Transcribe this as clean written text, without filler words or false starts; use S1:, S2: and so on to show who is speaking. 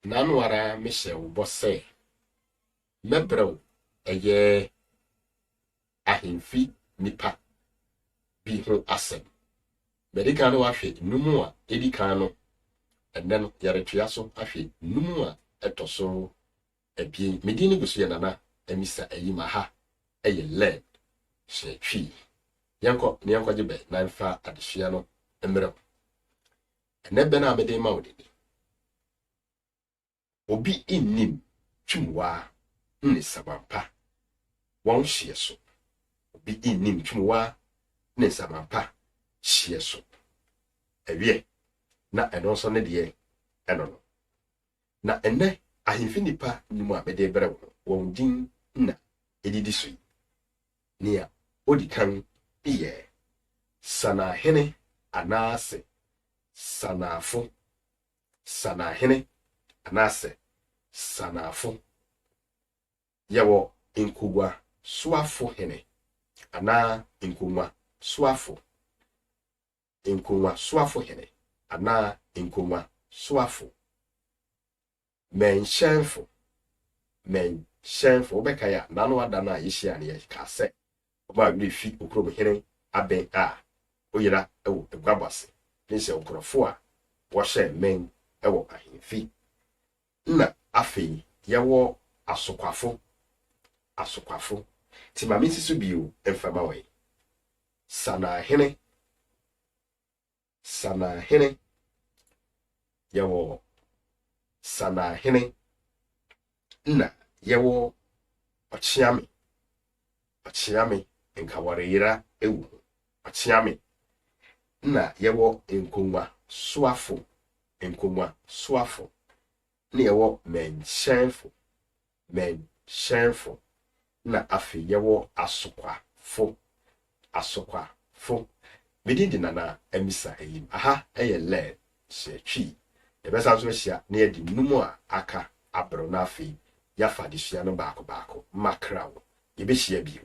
S1: Nanwara Michel Bosse Mebro eye Ahemfi Nnipa Bi ho asɛm. Medika no ahwe numu a edika no enne no yaretua so ahwe numu a etoso ebie medini gusu nana emisa eyima ha eye led she twi yanko ne yanko gebe na mfa adehia no emre enne be na mede ma odidi obi innim twumwa ne sabampa won hye so obi innim twumwa ne sabampa hye so ewie na eno so ne de eno no na enne Ahemfi Nnipa nimu a mede brɛ won din na edidi so nia odikan iye sanahene anase sanafo sanahene anase sanafo yawo inkugwa suafo hene ana inkunwa suafo hene ana inkunwa suafo menshenfo obeka ya nanu adana yeshia ne ka se oba wi fi okro hene aben a oyira ewo egwabase nse okrofo a wo hye men ewo ahemfi na afei yawo asokwafo ti ma minsisu bio emfama we sanahene yawo sanahene na yawo ochiame nkawareyira ewu ochiame na yawo enkonwa suafo na yawo menshenfo na afi yawo asokwafo medindi nana emisa eyim aha eye led she twi ebesa so hia na yedi numu a aka abro na afi yafa de hia no baako makrawo yebehia bio